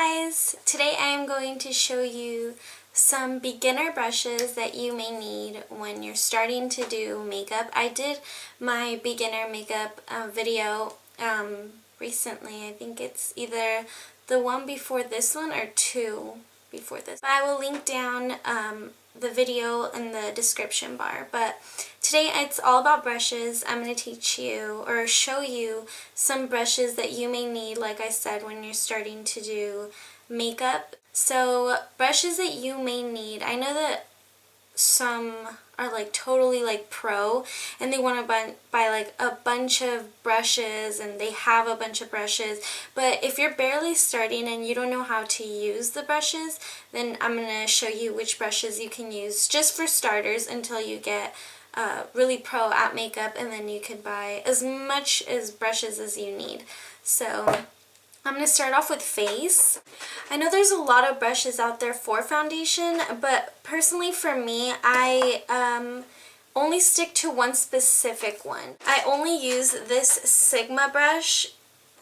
guys! Today I am going to show you some beginner brushes that you may need when you're starting to do makeup. I did my beginner makeup video recently. I think it's either the one before this one or two before this. I will link down the video in the description bar, but today it's all about brushes. I'm going to teach you or show you some brushes that you may need, like I said, when you're starting to do makeup. So brushes that you may need, I know that some are like totally like pro and they want to buy like a bunch of brushes and they have a bunch of brushes, but if you're barely starting and you don't know how to use the brushes, then I'm going to show you which brushes you can use just for starters until you get really pro at makeup, and then you can buy as much as brushes as you need. So I'm going to start off with face. I know there's a lot of brushes out there for foundation, but personally for me, I only stick to one specific one. I only use this Sigma brush.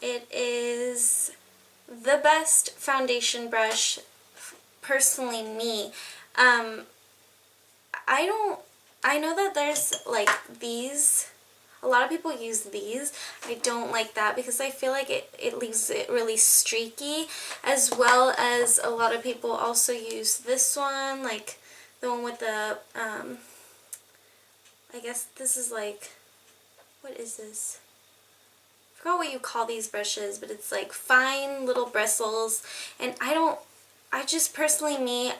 It is the best foundation brush, personally me. I know that there's like these. A lot of people use these. I don't like that because I feel like it leaves it really streaky, as well as a lot of people also use this one, like the one with the, I guess this is like, what is this? I forgot what you call these brushes, but it's like fine little bristles, and I just personally, me,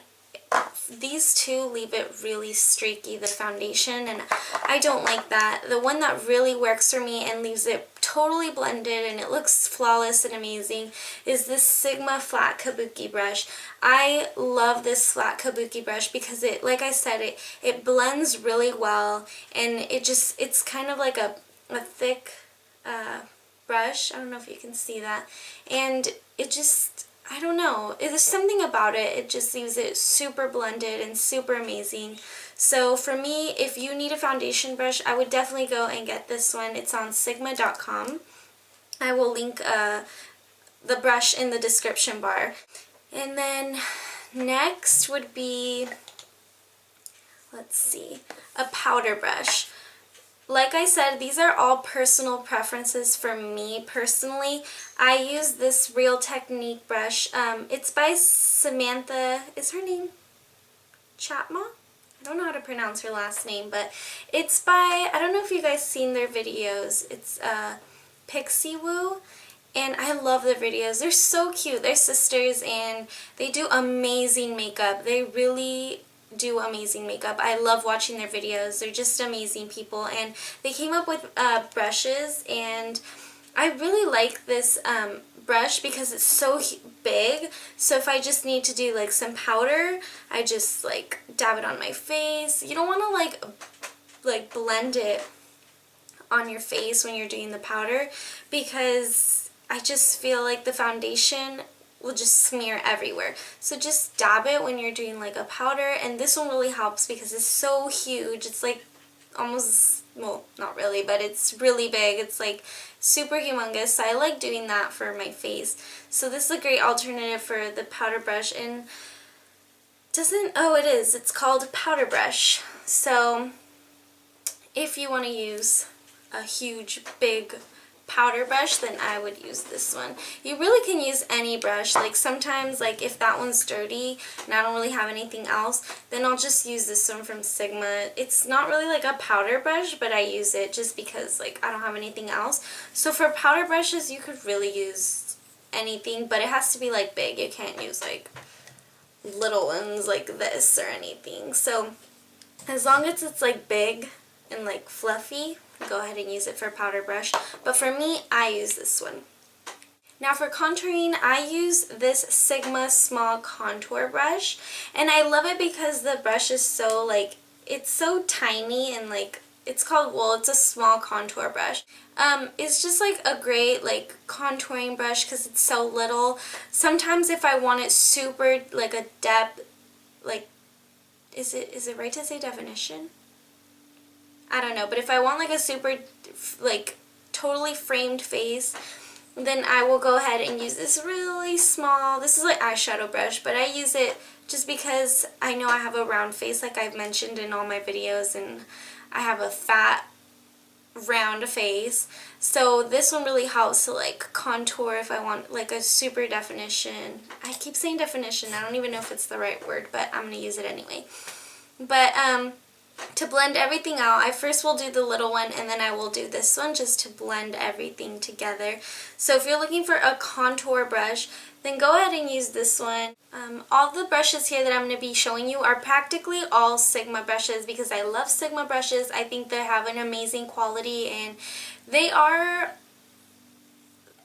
these two leave it really streaky, the foundation, and I don't like that. The one that really works for me and leaves it totally blended and it looks flawless and amazing is this Sigma Flat Kabuki brush. I love this Flat Kabuki brush because it, like I said, it blends really well, and it's kind of like a thick brush. I don't know if you can see that, and it just, I don't know, there's something about it, it just leaves it super blended and super amazing. So for me, if you need a foundation brush, I would definitely go and get this one. It's on sigma.com. I will link the brush in the description bar. And then next would be, let's see, a powder brush. Like I said, these are all personal preferences for me personally. I use this Real Technique brush. It's by Samantha, is her name Chatma? I don't know how to pronounce her last name, but it's by, I don't know if you guys seen their videos. It's Pixie Woo, and I love their videos. They're so cute. They're sisters, and they do amazing makeup. They really do amazing makeup. I love watching their videos. They're just amazing people, and they came up with brushes, and I really like this brush because it's so big. So if I just need to do like some powder, I just like dab it on my face. You don't want to like blend it on your face when you're doing the powder, because I just feel like the foundation will just smear everywhere. So just dab it when you're doing like a powder, and this one really helps because it's so huge. It's like almost, well, not really, but it's really big. It's like super humongous, so I like doing that for my face. So this is a great alternative for the powder brush, and it's called Powder Brush. So if you want to use a huge big powder brush, then I would use this one. You really can use any brush. Like sometimes, like if that one's dirty and I don't really have anything else, then I'll just use this one from Sigma. It's not really like a powder brush, but I use it just because like I don't have anything else. So for powder brushes, you could really use anything, but it has to be like big. You can't use like little ones like this or anything. So as long as it's like big and like fluffy, go ahead and use it for a powder brush. But for me, I use this one. Now for contouring, I use this Sigma small contour brush, and I love it because the brush is so like, it's so tiny, and like it's a small contour brush. It's just like a great like contouring brush because it's so little. Sometimes if I want it super like a depth, like, is it right to say definition? I don't know, but if I want like a super like totally framed face, then I will go ahead and use this really small, this is like eyeshadow brush, but I use it just because I know I have a round face like I've mentioned in all my videos, and I have a fat round face. So this one really helps to like contour if I want like a super definition. I keep saying definition, I don't even know if it's the right word, but I'm going to use it anyway. But to blend everything out, I first will do the little one and then I will do this one just to blend everything together. So if you're looking for a contour brush, then go ahead and use this one. All the brushes here that I'm going to be showing you are practically all Sigma brushes because I love Sigma brushes. I think they have an amazing quality, and they are,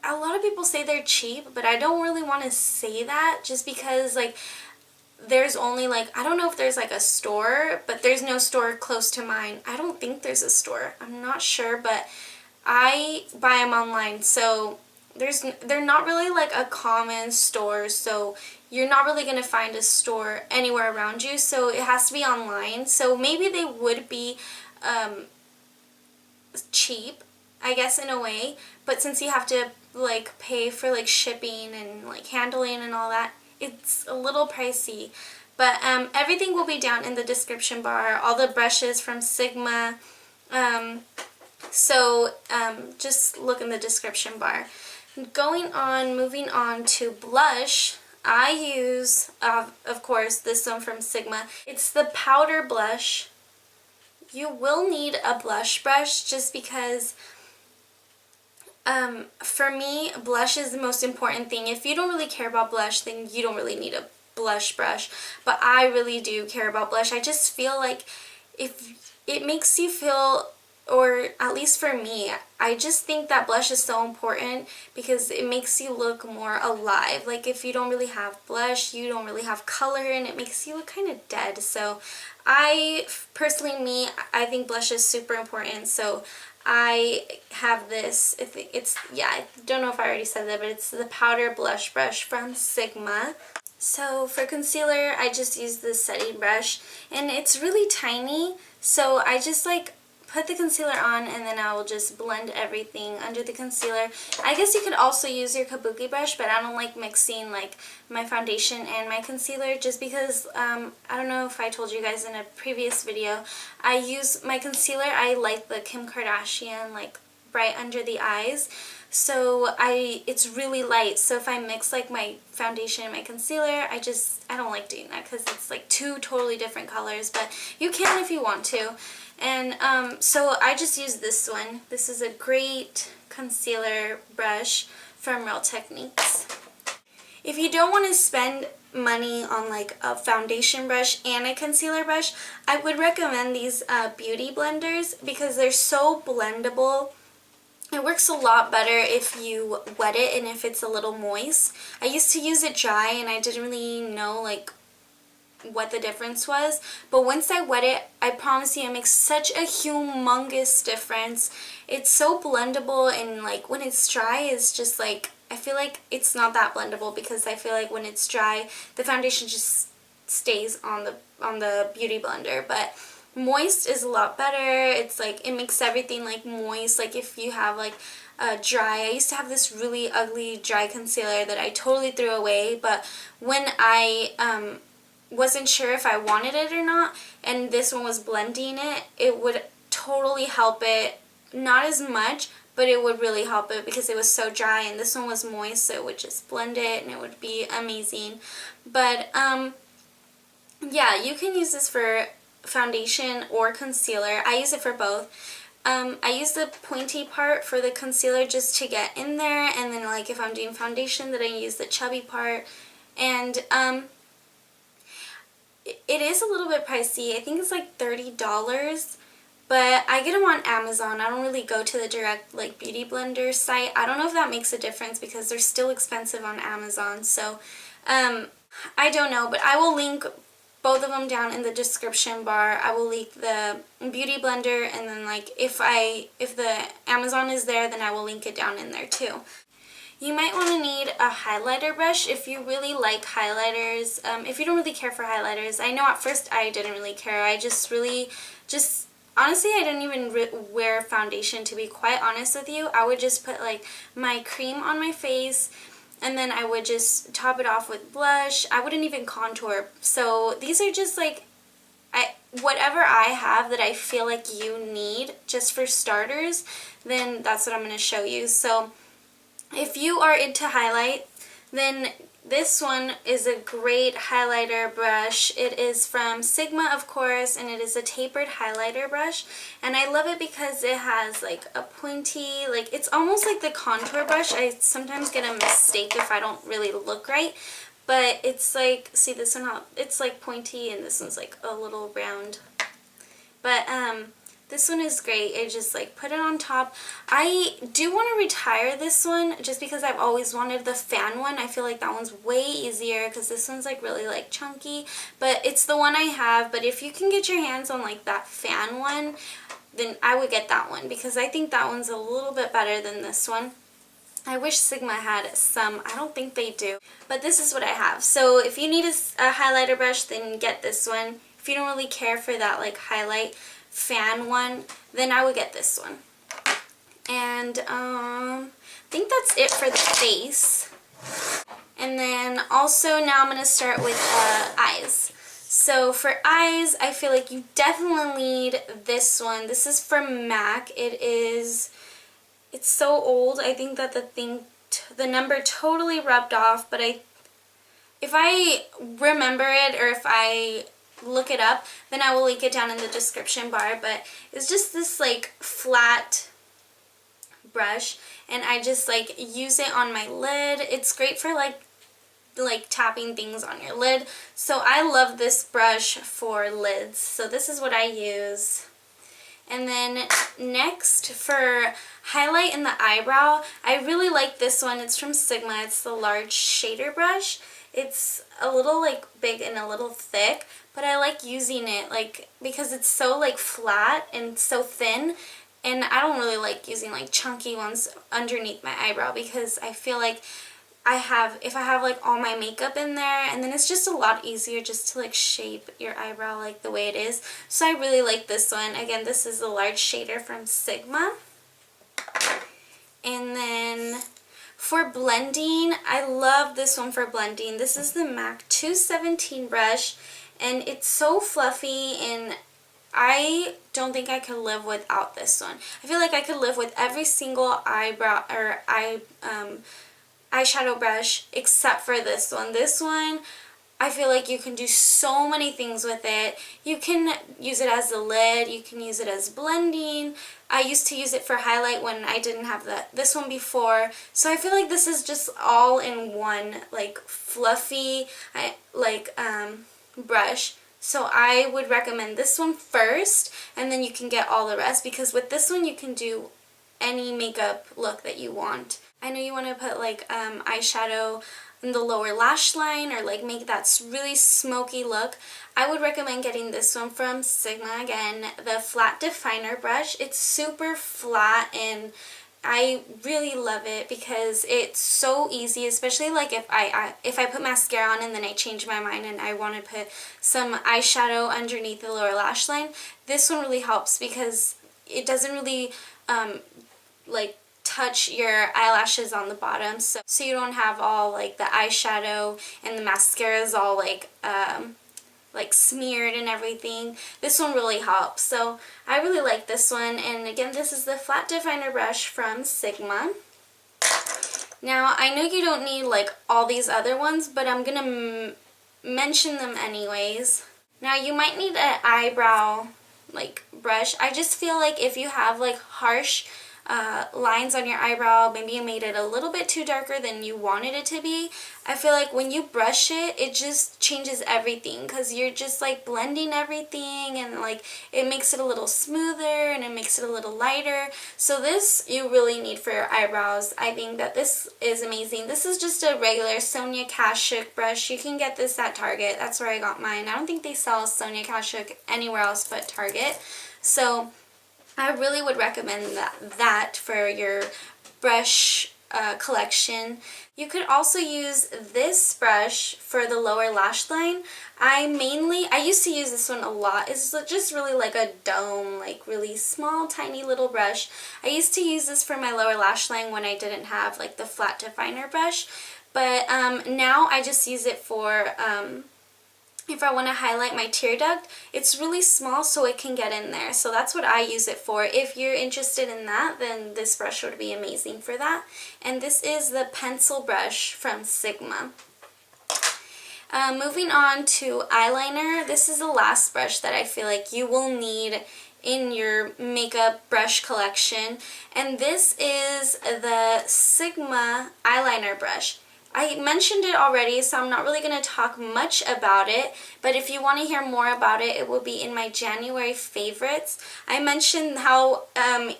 a lot of people say they're cheap, but I don't really want to say that just because like there's only like, I don't know if there's like a store, but there's no store close to mine. I don't think there's a store. I'm not sure, but I buy them online, so they're not really like a common store, so you're not really going to find a store anywhere around you, so it has to be online. So maybe they would be cheap, I guess, in a way, but since you have to like pay for like shipping and like handling and all that, it's a little pricey. But everything will be down in the description bar, all the brushes from Sigma, so just look in the description bar. Moving on to blush, I use, of course, this one from Sigma. It's the powder blush. You will need a blush brush just because, for me, blush is the most important thing. If you don't really care about blush, then you don't really need a blush brush. But I really do care about blush. I just feel like if it makes you feel, or at least for me, I just think that blush is so important because it makes you look more alive. Like if you don't really have blush, you don't really have color, and it makes you look kind of dead. So I think blush is super important. So I have this, I don't know if I already said that, but it's the powder blush brush from Sigma. So for concealer, I just use this setting brush, and it's really tiny, so I just like put the concealer on and then I will just blend everything under the concealer. I guess you could also use your Kabuki brush, but I don't like mixing like my foundation and my concealer just because, I don't know if I told you guys in a previous video, I use my concealer, I like the Kim Kardashian like right under the eyes. So it's really light, so if I mix like my foundation and my concealer, I don't like doing that because it's like two totally different colors, but you can if you want to. And so I just use this one. This is a great concealer brush from Real Techniques. If you don't want to spend money on like a foundation brush and a concealer brush, I would recommend these beauty blenders because they're so blendable. It works a lot better if you wet it and if it's a little moist. I used to use it dry and I didn't really know like what the difference was, but once I wet it, I promise you it makes such a humongous difference. It's so blendable, and like when it's dry, it's just like, I feel like it's not that blendable because I feel like when it's dry, the foundation just stays on the beauty blender, but moist is a lot better. It's like, it makes everything like moist. Like if you have like dry, I used to have this really ugly dry concealer that I totally threw away, but when I wasn't sure if I wanted it or not, and this one was blending it, it would totally help it. Not as much, but it would really help it because it was so dry, and this one was moist, so it would just blend it and it would be amazing. But yeah, you can use this for foundation or concealer. I use it for both. I use the pointy part for the concealer just to get in there, and then like if I'm doing foundation, then I use the chubby part. And it is a little bit pricey. I think it's like $30, but I get them on Amazon. I don't really go to the direct like beauty blender site. I don't know if that makes a difference because they're still expensive on Amazon. So I don't know, but I will link both of them down in the description bar. I will link the beauty blender, and then like if the Amazon is there, then I will link it down in there too. You might want to need a highlighter brush if you really like highlighters. If you don't really care for highlighters, I know at first I didn't really care. I just really honestly, I didn't even wear foundation, to be quite honest with you. I would just put like my cream on my face, and then I would just top it off with blush. I wouldn't even contour. So these are just like, whatever I have that I feel like you need just for starters, then that's what I'm going to show you. So if you are into highlight, then this one is a great highlighter brush. It is from Sigma, of course, and it is a tapered highlighter brush. And I love it because it has like a pointy, like it's almost like the contour brush. I sometimes get a mistake if I don't really look right. But it's like, see this one, it's like pointy, and this one's like a little round. But this one is great. I just like put it on top. I do want to retire this one just because I've always wanted the fan one. I feel like that one's way easier because this one's like really like chunky. But it's the one I have. But if you can get your hands on like that fan one, then I would get that one because I think that one's a little bit better than this one. I wish Sigma had some. I don't think they do. But this is what I have. So if you need a highlighter brush, then get this one. If you don't really care for that like highlight fan one, then I would get this one. And I think that's it for the face. And then also now I'm going to start with eyes. So for eyes, I feel like you definitely need this one. This is from MAC. It's so old. I think that the number totally rubbed off, but if I remember it or if I look it up, then I will link it down in the description bar. But it's just this like flat brush, and I just like use it on my lid. It's great for like tapping things on your lid. So I love this brush for lids. So this is what I use. And then next for highlight in the eyebrow, I really like this one. It's from Sigma. It's the large shader brush. It's a little like big and a little thick, but I like using it like because it's so like flat and so thin, and I don't really like using like chunky ones underneath my eyebrow because I feel like if I have like all my makeup in there, and then it's just a lot easier just to like shape your eyebrow like the way it is. So I really like this one. Again, this is the large shader from Sigma. And then for blending, I love this one for blending. This is the MAC 217 brush, and it's so fluffy, and I don't think I could live without this one. I feel like I could live with every single eyebrow or eyeshadow brush except for this one. This one, I feel like you can do so many things with it. You can use it as a lid, you can use it as blending. I used to use it for highlight when I didn't have this one before. So I feel like this is just all in one like fluffy brush. So I would recommend this one first, and then you can get all the rest, because with this one you can do any makeup look that you want. I know you want to put like eyeshadow in the lower lash line or like make that really smoky look. I would recommend getting this one from Sigma, again, the flat definer brush. It's super flat and I really love it because it's so easy, especially like if I put mascara on and then I change my mind and I want to put some eyeshadow underneath the lower lash line. This one really helps because it doesn't really like touch your eyelashes on the bottom, so you don't have all like the eyeshadow and the mascaras all like smeared and everything. This one really helps, so I really like this one. And again, this is the flat definer brush from Sigma. Now I know you don't need like all these other ones, but I'm gonna mention them anyways. Now you might need an eyebrow like brush. I just feel like if you have like harsh lines on your eyebrow, maybe you made it a little bit too darker than you wanted it to be, I feel like when you brush it, it just changes everything because you're just like blending everything, and like it makes it a little smoother and it makes it a little lighter. So this you really need for your eyebrows. I think that this is amazing. This is just a regular Sonia kashuk brush. You can get this at Target. That's where I got mine. I don't think they sell Sonia kashuk anywhere else but Target. So I really would recommend that for your brush collection. You could also use this brush for the lower lash line. I used to use this one a lot. It's just really like a dome, like really small, tiny little brush. I used to use this for my lower lash line when I didn't have like the flat definer brush, but now I just use it for if I want to highlight my tear duct. It's really small so it can get in there. So that's what I use it for. If you're interested in that, then this brush would be amazing for that. And this is the pencil brush from Sigma. Moving on to eyeliner, this is the last brush that I feel like you will need in your makeup brush collection. And this is the Sigma eyeliner brush. I mentioned it already, so I'm not really going to talk much about it, but if you want to hear more about it, it will be in my January favorites. I mentioned how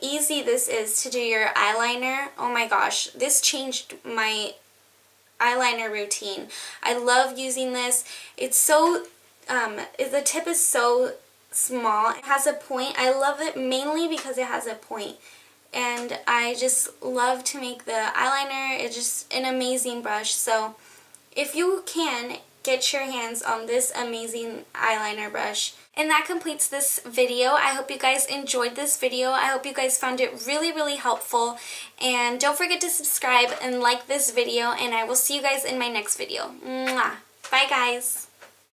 easy this is to do your eyeliner. Oh my gosh, this changed my eyeliner routine. I love using this. It's so, the tip is so small. It has a point. I love it mainly because it has a point. And I just love to make the eyeliner. It's just an amazing brush. So if you can, get your hands on this amazing eyeliner brush. And that completes this video. I hope you guys enjoyed this video. I hope you guys found it really, really helpful. And don't forget to subscribe and like this video. And I will see you guys in my next video. Mwah. Bye, guys.